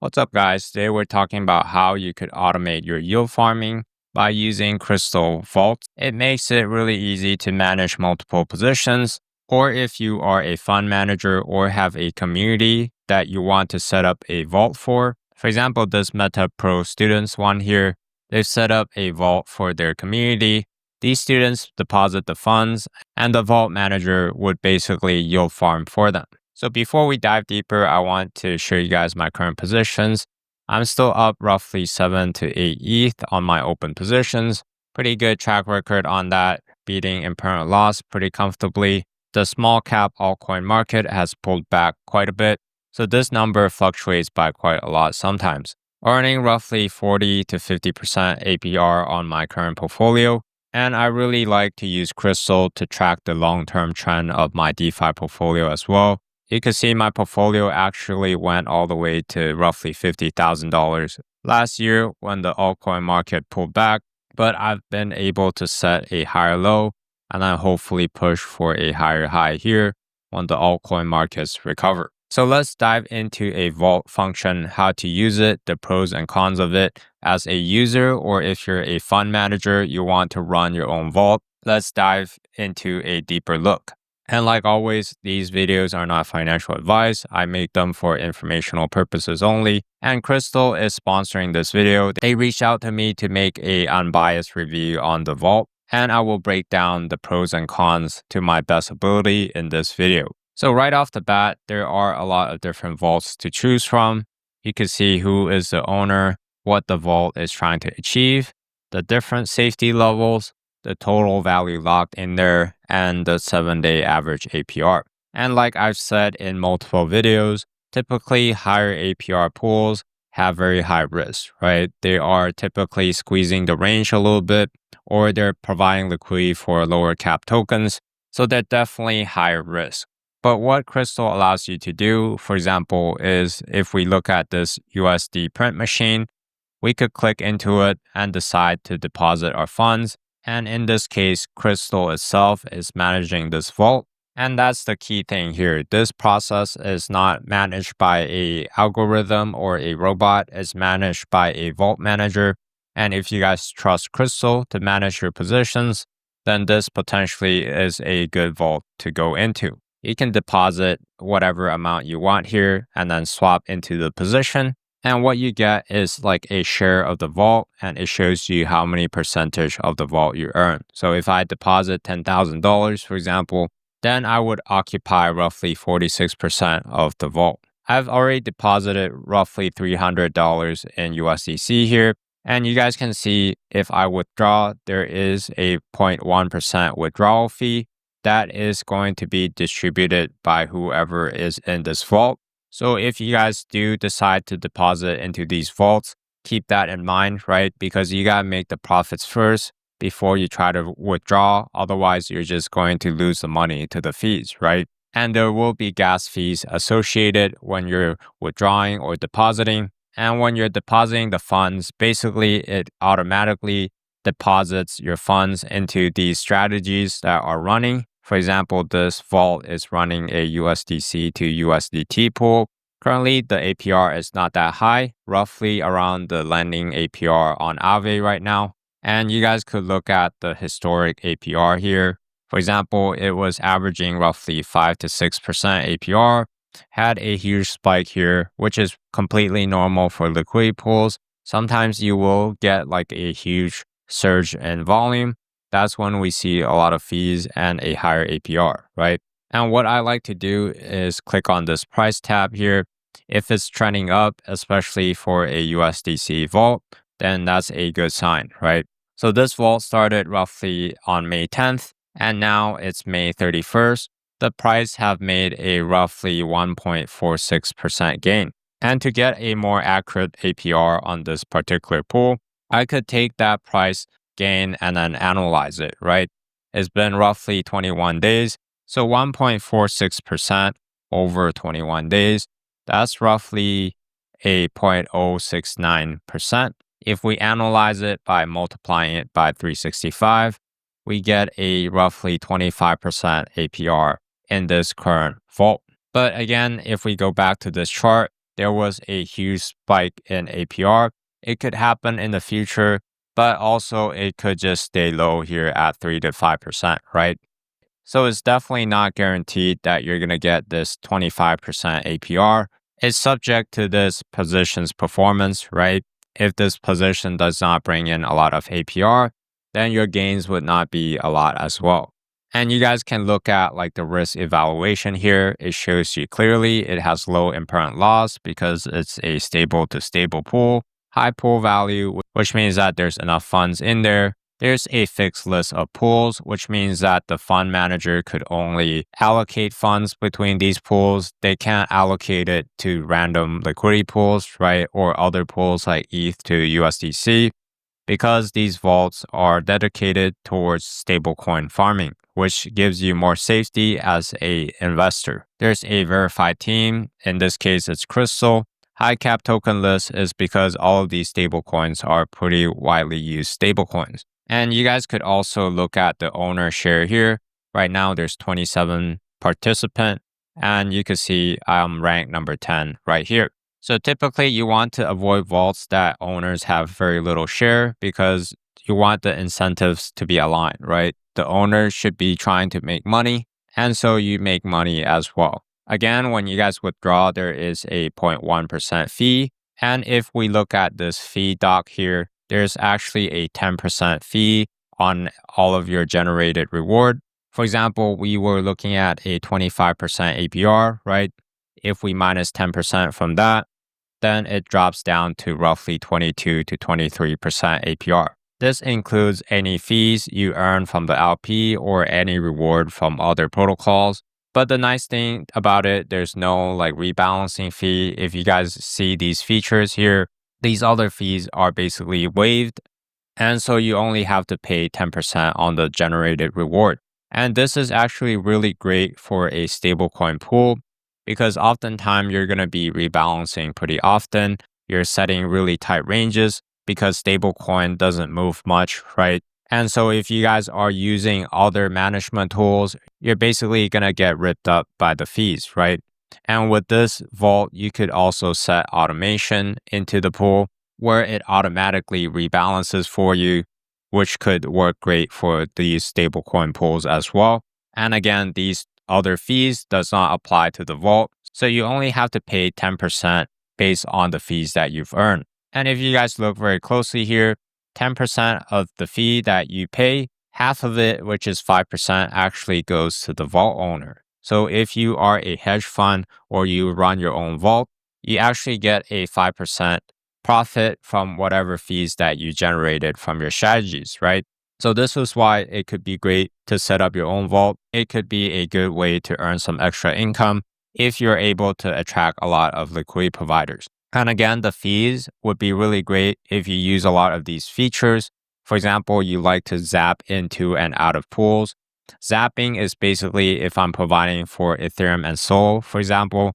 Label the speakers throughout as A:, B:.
A: What's up, guys? Today we're talking about how you could automate your yield farming by using Krystal Vault. It makes it really easy to manage multiple positions, or if you are a fund manager or have a community that you want to set up a vault for. For example, this Meta Pro students one here, they've set up a vault for their community. These students deposit the funds, and the vault manager would basically yield farm for them. So before we dive deeper, I want to show you guys my current positions. I'm still up roughly 7 to 8 ETH on my open positions. Pretty good track record on that, beating impermanent loss pretty comfortably. The small cap altcoin market has pulled back quite a bit, so this number fluctuates by quite a lot sometimes. Earning roughly 40 to 50% APR on my current portfolio, and I really like to use Krystal to track the long-term trend of my DeFi portfolio as well. You can see my portfolio actually went all the way to roughly $50,000 last year when the altcoin market pulled back, but I've been able to set a higher low and then hopefully push for a higher high here when the altcoin markets recover. So let's dive into a vault function, how to use it, the pros and cons of it as a user, or if you're a fund manager, you want to run your own vault. Let's dive into a deeper look. And like always, these videos are not financial advice. I make them for informational purposes only. And Krystal is sponsoring this video. They reached out to me to make a unbiased review on the vault, and I will break down the pros and cons to my best ability in this video. So right off the bat, there are a lot of different vaults to choose from. You can see who is the owner, what the vault is trying to achieve, the different safety levels, the total value locked in there, and the 7-day average APR. And like I've said in multiple videos, typically higher APR pools have very high risk, right? They are typically squeezing the range a little bit, or they're providing liquidity for lower cap tokens. So they're definitely higher risk. But what Krystal allows you to do, for example, is if we look at this USD print machine, we could click into it and decide to deposit our funds. And in this case, Krystal itself is managing this vault. And that's the key thing here. This process is not managed by an algorithm or a robot. It's managed by a vault manager. And if you guys trust Krystal to manage your positions, then this potentially is a good vault to go into. You can deposit whatever amount you want here and then swap into the position. And what you get is like a share of the vault, and it shows you how many percentage of the vault you earn. So if I deposit $10,000, for example, then I would occupy roughly 46% of the vault. I've already deposited roughly $300 in USDC here. And you guys can see if I withdraw, there is a 0.1% withdrawal fee that is going to be distributed by whoever is in this vault. So if you guys do decide to deposit into these vaults, keep that in mind, right? Because you gotta make the profits first before you try to withdraw. Otherwise, you're just going to lose the money to the fees, right? And there will be gas fees associated when you're withdrawing or depositing. And when you're depositing the funds, basically it automatically deposits your funds into these strategies that are running. For example, this vault is running a USDC to USDT pool. Currently, the APR is not that high, roughly around the lending APR on Aave right now. And you guys could look at the historic APR here. For example, it was averaging roughly 5 to 6% APR, had a huge spike here, which is completely normal for liquidity pools. Sometimes you will get like a huge surge in volume. That's when we see a lot of fees and a higher APR, right? And what I like to do is click on this price tab here. If it's trending up, especially for a USDC vault, then that's a good sign, right? So this vault started roughly on May 10th, and now it's May 31st. The price have made a roughly 1.46% gain. And to get a more accurate APR on this particular pool, I could take that price gain and then analyze it, right? It's been roughly 21 days. So 1.46% over 21 days, that's roughly a 0.069%. If we analyze it by multiplying it by 365, we get a roughly 25% APR in this current vault. But again, if we go back to this chart, there was a huge spike in APR. It could happen in the future, but also it could just stay low here at 3 to 5%, right? So it's definitely not guaranteed that you're going to get this 25% APR. It's subject to this position's performance, right? If this position does not bring in a lot of APR, then your gains would not be a lot as well. And you guys can look at like the risk evaluation here. It shows you clearly it has low impermanent loss because it's a stable to stable pool, high pool value, which means that there's enough funds in there. There's a fixed list of pools, which means that the fund manager could only allocate funds between these pools. They can't allocate it to random liquidity pools, right? Or other pools like ETH to USDC, because these vaults are dedicated towards stablecoin farming, which gives you more safety as an investor. There's a verified team. In this case, it's Krystal. High cap token list is because all of these stablecoins are pretty widely used stablecoins. And you guys could also look at the owner share here. Right now, there's 27 participant, and you can see I'm ranked number 10 right here. So typically, you want to avoid vaults that owners have very little share because you want the incentives to be aligned, right? The owner should be trying to make money, and so you make money as well. Again, when you guys withdraw, there is a 0.1% fee. And if we look at this fee doc here, there's actually a 10% fee on all of your generated reward. For example, we were looking at a 25% APR, right? If we minus 10% from that, then it drops down to roughly 22 to 23% APR. This includes any fees you earn from the LP or any reward from other protocols. But the nice thing about it, there's no like rebalancing fee. If you guys see these features here, these other fees are basically waived. And so you only have to pay 10% on the generated reward. And this is actually really great for a stablecoin pool because oftentimes you're going to be rebalancing pretty often. You're setting really tight ranges because stablecoin doesn't move much, right? And so if you guys are using other management tools, you're basically going to get ripped up by the fees, right? And with this vault, you could also set automation into the pool where it automatically rebalances for you, which could work great for these stablecoin pools as well. And again, these other fees does not apply to the vault. So you only have to pay 10% based on the fees that you've earned. And if you guys look very closely here, 10% of the fee that you pay, half of it, which is 5%, actually goes to the vault owner. So if you are a hedge fund or you run your own vault, you actually get a 5% profit from whatever fees that you generated from your strategies, right? So this is why it could be great to set up your own vault. It could be a good way to earn some extra income if you're able to attract a lot of liquidity providers. And again, the fees would be really great if you use a lot of these features. For example, you like to zap into and out of pools. Zapping is basically if I'm providing for Ethereum and Sol, for example,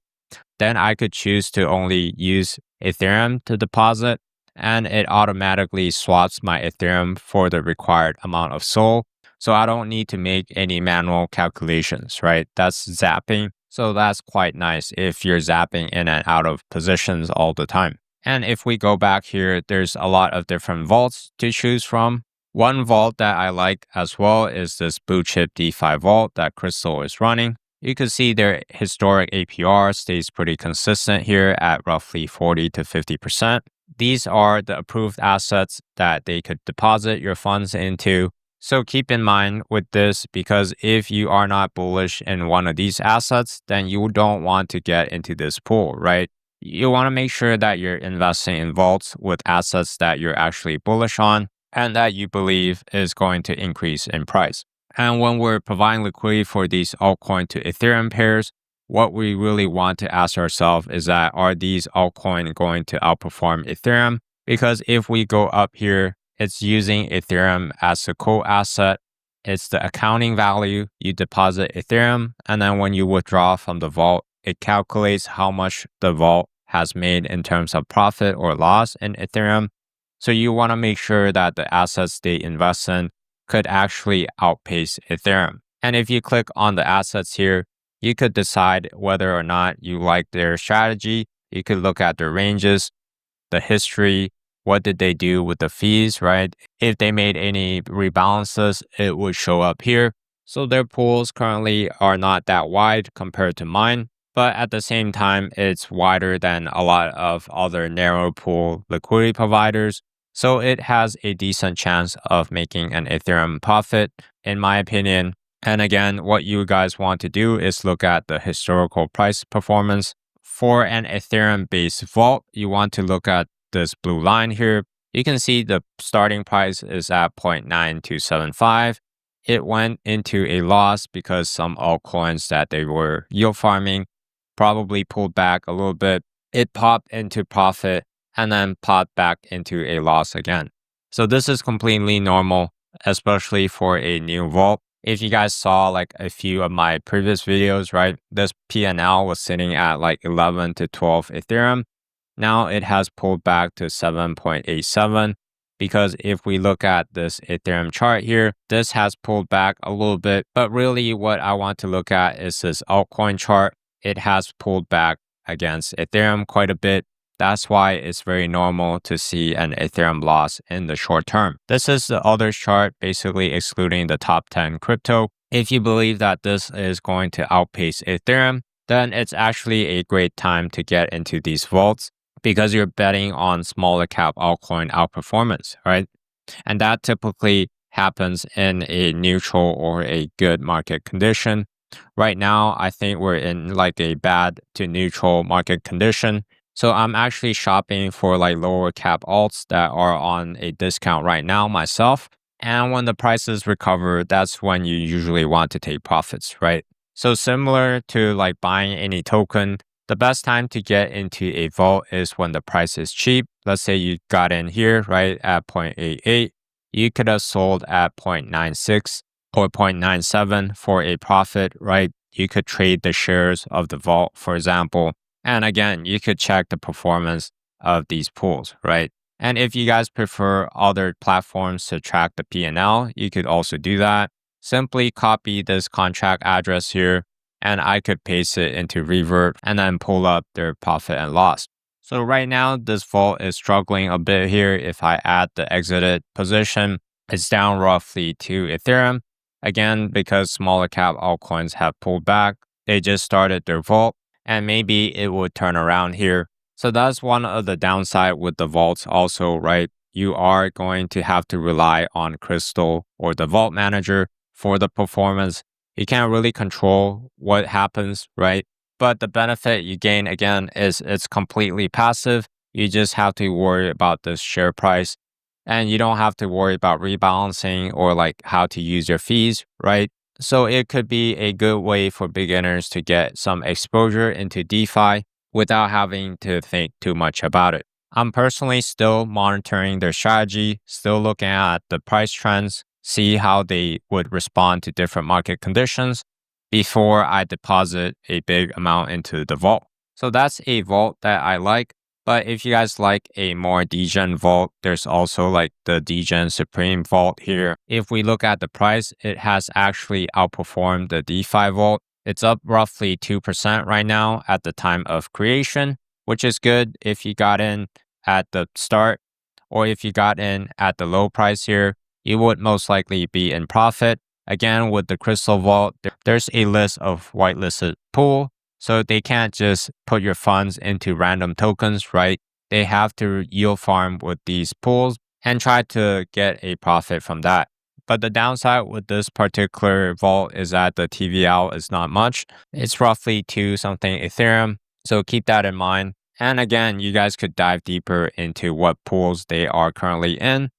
A: then I could choose to only use Ethereum to deposit, and it automatically swaps my Ethereum for the required amount of Sol. So I don't need to make any manual calculations, right? That's zapping. So that's quite nice if you're zapping in and out of positions all the time. And if we go back here, there's a lot of different vaults to choose from. One vault that I like as well is this blue chip DeFi vault that Krystal is running. You can see their historic APR stays pretty consistent here at roughly 40 to 50%. These are the approved assets that they could deposit your funds into. So keep in mind with this, because if you are not bullish in one of these assets, then you don't want to get into this pool, right? You want to make sure that you're investing in vaults with assets that you're actually bullish on and that you believe is going to increase in price. And when we're providing liquidity for these altcoin to Ethereum pairs, what we really want to ask ourselves is that are these altcoin going to outperform Ethereum? Because if we go up here, it's using Ethereum as the co-asset. It's the accounting value. You deposit Ethereum, and then when you withdraw from the vault, it calculates how much the vault has made in terms of profit or loss in Ethereum. So you want to make sure that the assets they invest in could actually outpace Ethereum. And if you click on the assets here, you could decide whether or not you like their strategy. You could look at their ranges, the history, what did they do with the fees, right? If they made any rebalances, it would show up here. So their pools currently are not that wide compared to mine, but at the same time, it's wider than a lot of other narrow pool liquidity providers. So it has a decent chance of making an Ethereum profit, in my opinion. And again, what you guys want to do is look at the historical price performance. For an Ethereum based vault, you want to look at this blue line here. You can see the starting price is at 0.9275. It went into a loss because some altcoins that they were yield farming probably pulled back a little bit. It popped into profit and then popped back into a loss again. So this is completely normal, especially for a new vault. If you guys saw like a few of my previous videos, right, this P&L was sitting at like 11 to 12 Ethereum. Now it has pulled back to 7.87 because if we look at this Ethereum chart here, this has pulled back a little bit. But really what I want to look at is this altcoin chart. It has pulled back against Ethereum quite a bit. That's why it's very normal to see an Ethereum loss in the short term. This is the others chart, basically excluding the top 10 crypto. If you believe that this is going to outpace Ethereum, then it's actually a great time to get into these vaults because you're betting on smaller cap altcoin outperformance, right? And that typically happens in a neutral or a good market condition. Right now, I think we're in like a bad to neutral market condition. So I'm actually shopping for like lower cap alts that are on a discount right now myself. And when the prices recover, that's when you usually want to take profits, right? So similar to like buying any token, the best time to get into a vault is when the price is cheap. Let's say you got in here, right, at 0.88. You could have sold at 0.96 or 0.97 for a profit, right? You could trade the shares of the vault, for example. And again, you could check the performance of these pools, right? And if you guys prefer other platforms to track the P&L, you could also do that. Simply copy this contract address here, and I could paste it into Revert and then pull up their profit and loss. So right now, this vault is struggling a bit here. If I add the exited position, it's down roughly 2 Ethereum. Again, because smaller cap altcoins have pulled back, they just started their vault, and maybe it would turn around here. So that's one of the downside with the vaults also, right? You are going to have to rely on Krystal or the vault manager for the performance. You can't really control what happens, right? But the benefit you gain again is it's completely passive. You just have to worry about the share price and you don't have to worry about rebalancing or like how to use your fees, right? So it could be a good way for beginners to get some exposure into DeFi without having to think too much about it. I'm personally still monitoring their strategy, still looking at the price trends, see how they would respond to different market conditions before I deposit a big amount into the vault. So that's a vault that I like. But if you guys like a more degen vault, there's also like the degen Supreme vault here. If we look at the price, it has actually outperformed the DeFi vault. It's up roughly 2% right now at the time of creation, which is good if you got in at the start, or if you got in at the low price here, you would most likely be in profit. Again, with the Krystal vault, there's a list of whitelisted pool. So they can't just put your funds into random tokens, right? They have to yield farm with these pools and try to get a profit from that. But the downside with this particular vault is that the TVL is not much. It's roughly 2 something Ethereum. So keep that in mind. And again, you guys could dive deeper into what pools they are currently in,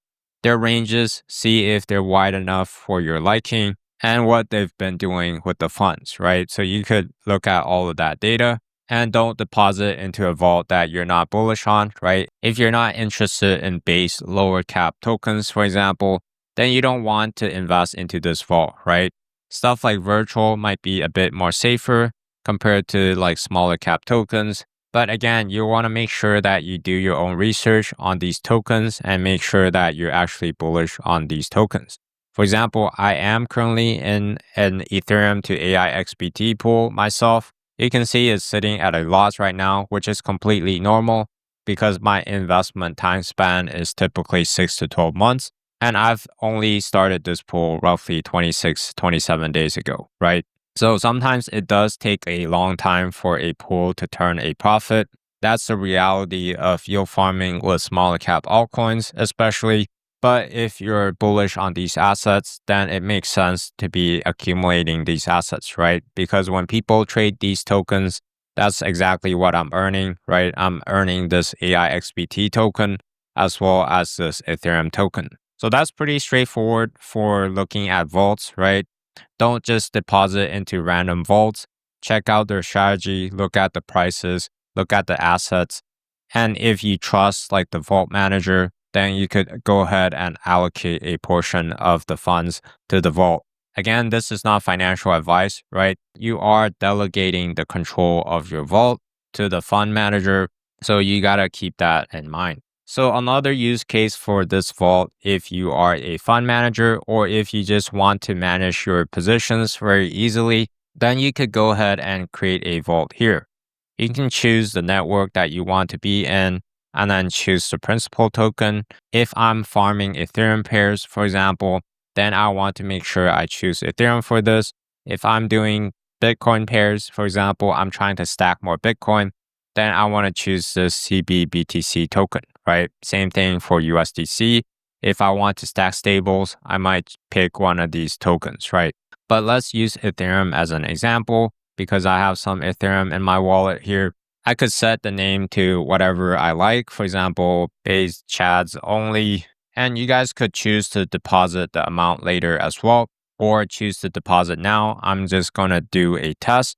A: their ranges, see if they're wide enough for your liking, and what they've been doing with the funds, right? So you could look at all of that data and don't deposit into a vault that you're not bullish on, right? If you're not interested in base lower cap tokens, for example, then you don't want to invest into this vault, right? Stuff like virtual might be a bit more safer compared to like smaller cap tokens. But again, you want to make sure that you do your own research on these tokens and make sure that you're actually bullish on these tokens. For example, I am currently in an Ethereum to AI XBT pool myself. You can see it's sitting at a loss right now, which is completely normal because my investment time span is typically 6 to 12 months. And I've only started this pool roughly 26, 27 days ago, right? So sometimes it does take a long time for a pool to turn a profit. That's the reality of yield farming with smaller cap altcoins, especially. But if you're bullish on these assets, then it makes sense to be accumulating these assets, right? Because when people trade these tokens, that's exactly what I'm earning, right? I'm earning this AIXBT token as well as this Ethereum token. So that's pretty straightforward for looking at vaults, right? Don't just deposit into random vaults. Check out their strategy, look at the prices, look at the assets. And if you trust like the vault manager, then you could go ahead and allocate a portion of the funds to the vault. Again, this is not financial advice, right? You are delegating the control of your vault to the fund manager. So you got to keep that in mind. So another use case for this vault, if you are a fund manager or if you just want to manage your positions very easily, then you could go ahead and create a vault here. You can choose the network that you want to be in and then choose the principal token. If I'm farming Ethereum pairs, for example, then I want to make sure I choose Ethereum for this. If I'm doing Bitcoin pairs, for example, I'm trying to stack more Bitcoin, then I want to choose the CBBTC token, right? Same thing for USDC. If I want to stack stables, I might pick one of these tokens, right? But let's use Ethereum as an example because I have some Ethereum in my wallet here. I could set the name to whatever I like. For example, base chads only. And you guys could choose to deposit the amount later as well, or choose to deposit now. I'm just going to do a test.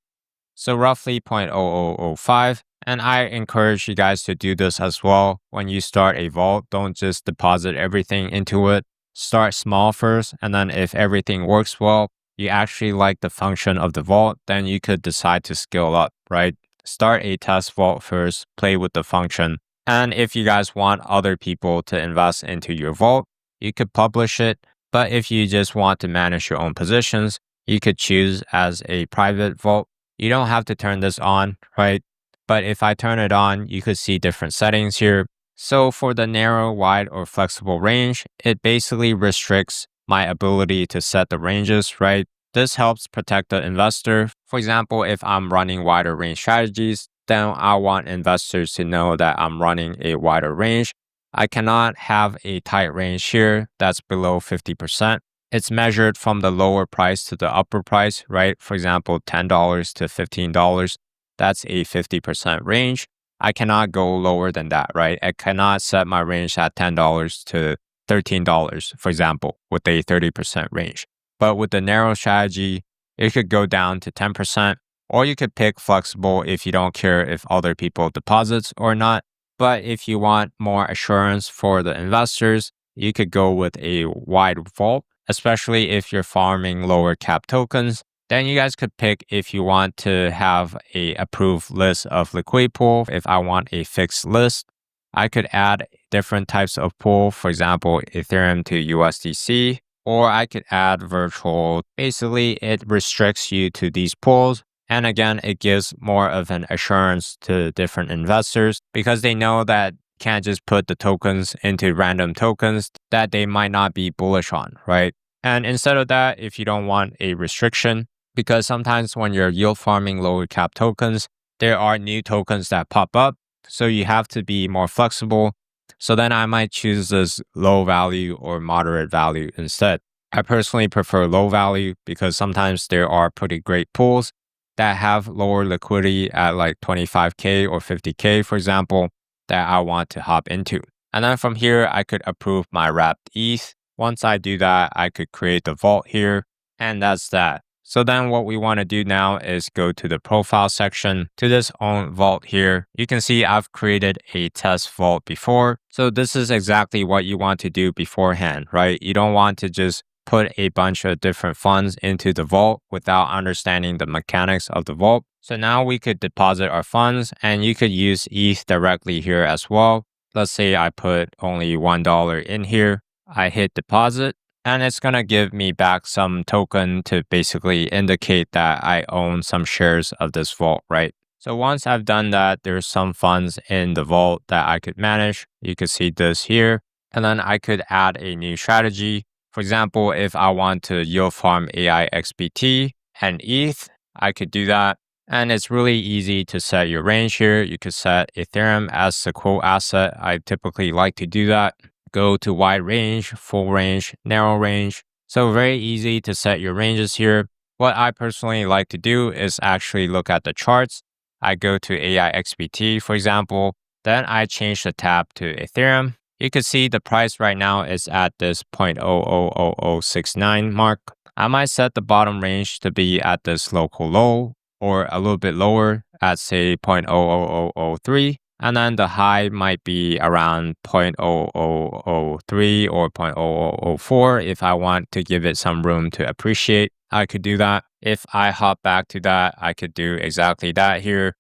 A: So roughly 0.0005. And I encourage you guys to do this as well. When you start a vault, don't just deposit everything into it. Start small first. And then if everything works well, you actually like the function of the vault, then you could decide to scale up, right? Start a test vault first, play with the function. And if you guys want other people to invest into your vault, you could publish it. But if you just want to manage your own positions, you could choose as a private vault. You don't have to turn this on, right? But if I turn it on, you could see different settings here. So for the narrow, wide, or flexible range, it basically restricts my ability to set the ranges, right? This helps protect the investor. For example, if I'm running wider range strategies, then I want investors to know that I'm running a wider range. I cannot have a tight range here that's below 50%. It's measured from the lower price to the upper price, right? For example, $10 to $15. That's a 50% range. I cannot go lower than that, right? I cannot set my range at $10 to $13, for example, with a 30% range. But with the narrow strategy, it could go down to 10%, or you could pick flexible if you don't care if other people deposits or not. But if you want more assurance for the investors, you could go with a wide vault, especially if you're farming lower cap tokens. Then you guys could pick if you want to have a approved list of liquidity pool. If I want a fixed list, I could add different types of pool, for example, Ethereum to USDC, or I could add virtual. Basically, it restricts you to these pools. And again, it gives more of an assurance to different investors because they know that can't just put the tokens into random tokens that they might not be bullish on, right? And instead of that, if you don't want a restriction, because sometimes when you're yield farming lower cap tokens, there are new tokens that pop up. So you have to be more flexible. So then I might choose this low value or moderate value instead. I personally prefer low value because sometimes there are pretty great pools that have lower liquidity at like 25K or 50K, for example, that I want to hop into. And then from here, I could approve my wrapped ETH. Once I do that, I could create the vault here, and that's that. So then what we want to do now is go to the profile section to this own vault here. You can see I've created a test vault before. So this is exactly what you want to do beforehand, right? You don't want to just put a bunch of different funds into the vault without understanding the mechanics of the vault. So now we could deposit our funds and you could use ETH directly here as well. Let's say I put only $1 in here. I hit deposit. and it's going to give me back some token to basically indicate that I own some shares of this vault, right? So once I've done that, there's some funds in the vault that I could manage. You could see this here. And then I could add a new strategy. For example, if I want to yield farm AI XBT and ETH, I could do that. And it's really easy to set your range here. You could set Ethereum as the quote asset. I typically like to do that. Go to wide range, full range, narrow range. So very easy to set your ranges here. What I personally like to do is actually look at the charts. I go to AI XBT, for example. Then I change the tab to Ethereum. You can see the price right now is at this 0.000069 mark. I might set the bottom range to be at this local low or a little bit lower at say 0.00003. And then the high might be around 0.0003 or 0.0004 if I want to give it some room to appreciate. I could do that. If I hop back to that, I could do exactly that here,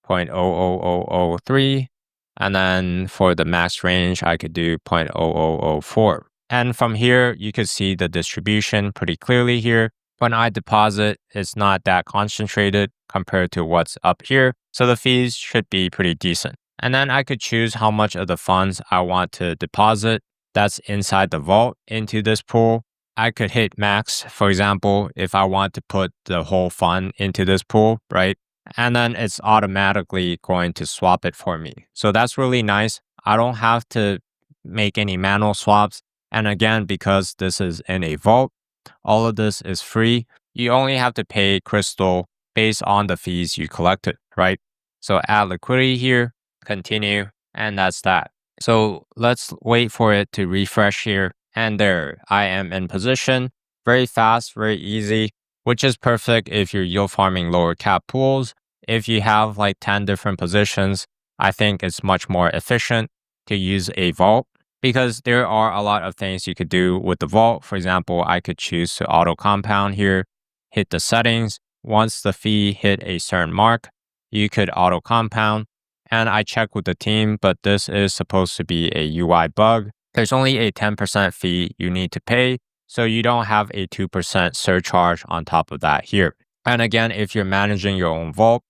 A: 0.00003. And then for the max range, I could do 0.0004. And from here, you could see the distribution pretty clearly here. When I deposit, it's not that concentrated compared to what's up here. So the fees should be pretty decent. And then I could choose how much of the funds I want to deposit that's inside the vault into this pool. I could hit max, for example, if I want to put the whole fund into this pool, right? And then it's automatically going to swap it for me. So that's really nice. I don't have to make any manual swaps. And again, because this is in a vault, all of this is free. You only have to pay Krystal based on the fees you collected, right? So add liquidity here, continue, and that's that. So let's wait for it to refresh here. And there, I am in position. Very fast, very easy, which is perfect if you're yield farming lower cap pools. If you have like 10 different positions, I think it's much more efficient to use a vault because there are a lot of things you could do with the vault. For example, I could choose to auto compound here, hit the settings. Once the fee hit a certain mark, you could auto compound. And I checked with the team, but this is supposed to be a UI bug. There's only a 10% fee you need to pay, so you don't have a 2% surcharge on top of that here. And again, if you're managing your own vault,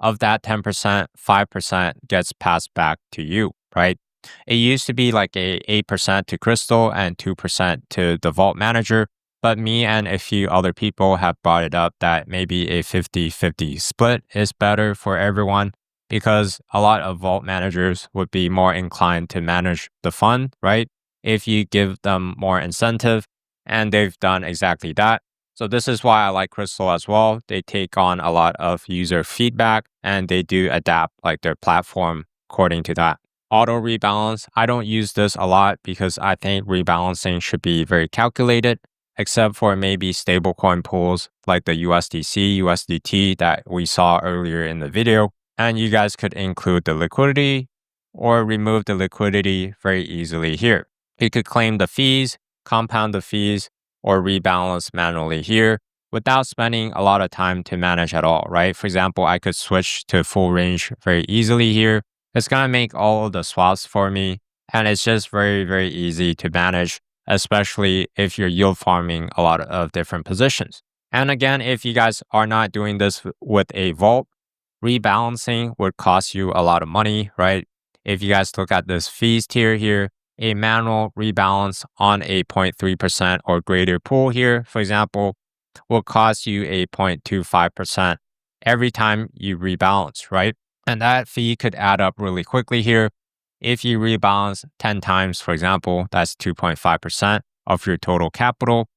A: of that 10%, 5% gets passed back to you, right? It used to be like a 8% to Krystal and 2% to the vault manager, but me and a few other people have brought it up that maybe a 50-50 split is better for everyone because a lot of vault managers would be more inclined to manage the fund, right? If you give them more incentive, and they've done exactly that. So this is why I like Krystal as well. They take on a lot of user feedback and they do adapt like their platform according to that. Auto rebalance, I don't use this a lot because I think rebalancing should be very calculated, except for maybe stablecoin pools like the USDC, USDT that we saw earlier in the video. And you guys could include the liquidity or remove the liquidity very easily here. You could claim the fees, compound the fees, or rebalance manually here without spending a lot of time to manage at all, right? For example, I could switch to full range very easily here. It's going to make all of the swaps for me. And it's just very, very easy to manage, especially if you're yield farming a lot of different positions. And again, if you guys are not doing this with a vault, rebalancing would cost you a lot of money, right? If you guys look at this fees tier here, a manual rebalance on a 0.3% or greater pool here, for example, will cost you a 0.25% every time you rebalance, right? And that fee could add up really quickly here. If you rebalance 10 times, for example, that's 2.5% of your total capital.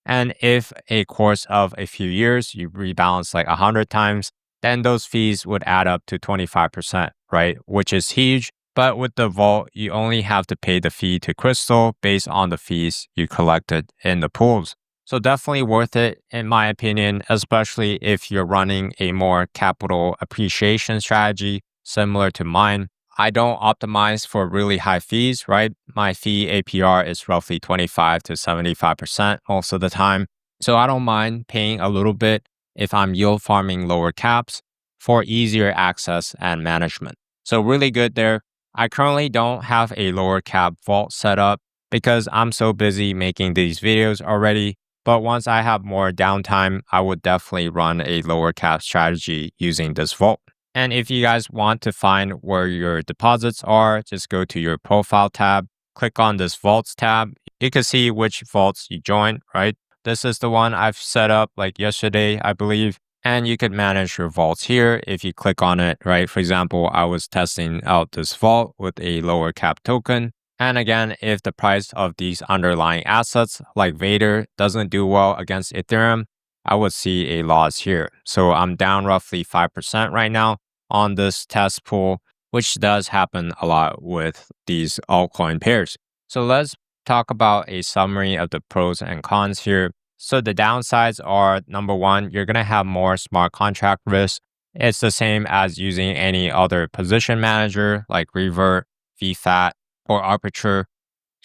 A: And if a course of a few years, you rebalance like 100 times, then those fees would add up to 25%, right? Which is huge. But with the vault, you only have to pay the fee to Krystal based on the fees you collected in the pools. So definitely worth it, in my opinion, especially if you're running a more capital appreciation strategy similar to mine. I don't optimize for really high fees, right? My fee APR is roughly 25 to 75% most of the time. So I don't mind paying a little bit if I'm yield farming lower caps for easier access and management. So really good there. I currently don't have a lower cap vault set up because I'm so busy making these videos already. But once I have more downtime, I would definitely run a lower cap strategy using this vault. And if you guys want to find where your deposits are, just go to your profile tab, click on this vaults tab. You can see which vaults you joined, right? This is the one I've set up like yesterday, I believe. And you can manage your vaults here if you click on it, right? For example, I was testing out this vault with a lower cap token. And again, if the price of these underlying assets like Vader doesn't do well against Ethereum, I would see a loss here. So I'm down roughly 5% right now on this test pool, which does happen a lot with these altcoin pairs. So let's talk about a summary of the pros and cons here. So the downsides are number one, you're going to have more smart contract risk. It's the same as using any other position manager like Revert, VFAT, or Arbitrage.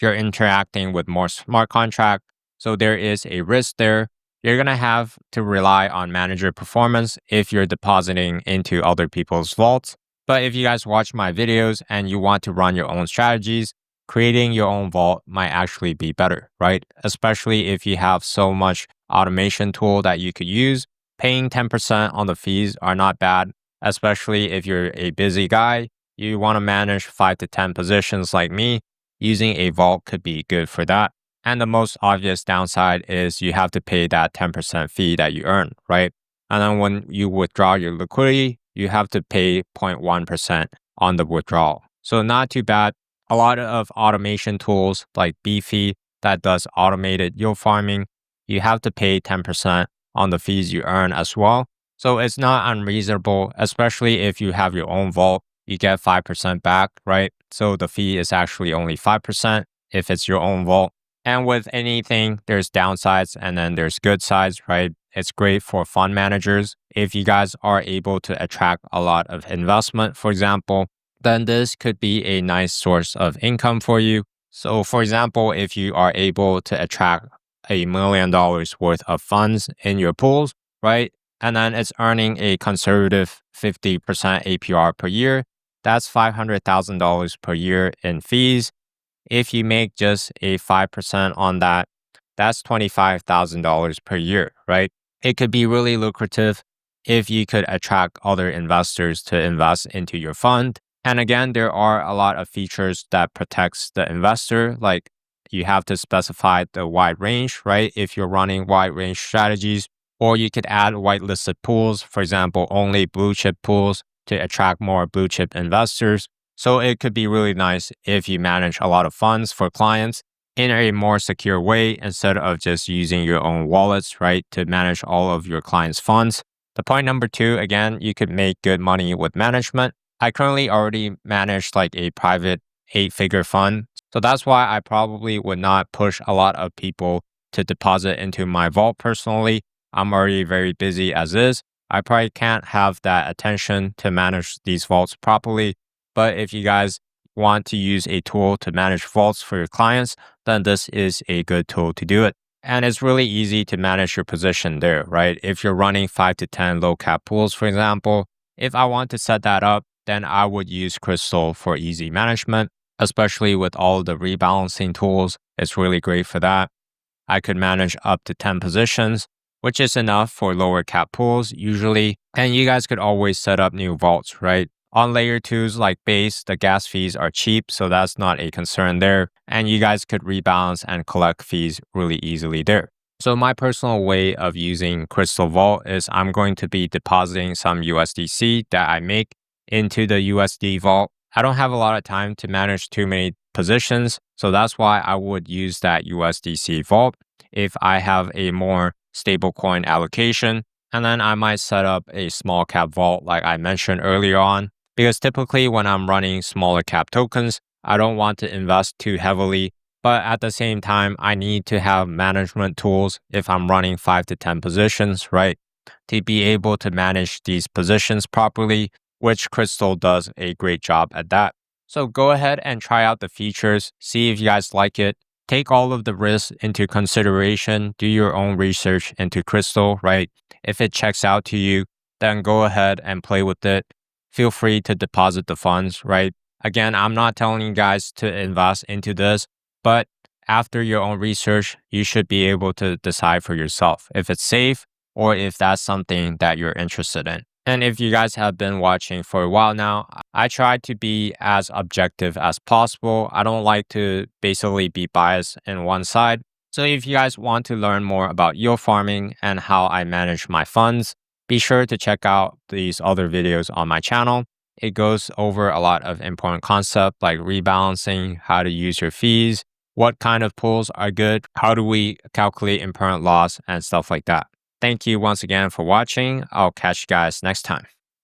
A: You're interacting with more smart contract. So there is a risk there. You're going to have to rely on manager performance if you're depositing into other people's vaults. But if you guys watch my videos and you want to run your own strategies, creating your own vault might actually be better, right? Especially if you have so much automation tool that you could use. Paying 10% on the fees are not bad, especially if you're a busy guy. You want to manage 5 to 10 positions like me. Using a vault could be good for that. And the most obvious downside is you have to pay that 10% fee that you earn, right? And then when you withdraw your liquidity, you have to pay 0.1% on the withdrawal. So not too bad. A lot of automation tools like Beefy that does automated yield farming, you have to pay 10% on the fees you earn as well. So it's not unreasonable, especially if you have your own vault, you get 5% back, right? So the fee is actually only 5% if it's your own vault. And with anything, there's downsides and then there's good sides, right? It's great for fund managers. If you guys are able to attract a lot of investment, for example, then this could be a nice source of income for you. So for example, if you are able to attract $1 million worth of funds in your pools, right? And then it's earning a conservative 50% APR per year. That's $500,000 per year in fees. If you make just a 5% on that, that's $25,000 per year, right? It could be really lucrative if you could attract other investors to invest into your fund. And again, there are a lot of features that protects the investor, like you have to specify the wide range, right? If you're running wide range strategies, or you could add whitelisted pools, for example, only blue chip pools to attract more blue chip investors. So it could be really nice if you manage a lot of funds for clients in a more secure way instead of just using your own wallets, right, to manage all of your clients' funds. The point number two, again, you could make good money with management. I currently already manage like a private 8-figure fund. So that's why I probably would not push a lot of people to deposit into my vault personally. I'm already very busy as is. I probably can't have that attention to manage these vaults properly. But if you guys want to use a tool to manage vaults for your clients, then this is a good tool to do it. And it's really easy to manage your position there, right? If you're running 5 to 10 low cap pools, for example, if I want to set that up, then I would use Krystal for easy management, especially with all the rebalancing tools. It's really great for that. I could manage up to 10 positions, which is enough for lower cap pools usually. And you guys could always set up new vaults, right? On layer 2s like base, the gas fees are cheap, so that's not a concern there. And you guys could rebalance and collect fees really easily there. So my personal way of using Krystal Vault is I'm going to be depositing some USDC that I make into the USD Vault. I don't have a lot of time to manage too many positions, so that's why I would use that USDC Vault if I have a more stablecoin allocation. And then I might set up a small cap vault like I mentioned earlier on. Because typically when I'm running smaller cap tokens, I don't want to invest too heavily. But at the same time, I need to have management tools if I'm running 5 to 10 positions, right? To be able to manage these positions properly, which Krystal does a great job at that. So go ahead and try out the features, see if you guys like it. Take all of the risks into consideration, do your own research into Krystal, right? If it checks out to you, then go ahead and play with it. Feel free to deposit the funds, right? Again, I'm not telling you guys to invest into this, but after your own research, you should be able to decide for yourself if it's safe or if that's something that you're interested in. And if you guys have been watching for a while now, I try to be as objective as possible. I don't like to basically be biased in one side. So if you guys want to learn more about yield farming and how I manage my funds, be sure to check out these other videos on my channel. It goes over a lot of important concepts like rebalancing, how to use your fees, what kind of pools are good, how do we calculate impermanent loss, and stuff like that. Thank you once again for watching. I'll catch you guys next time.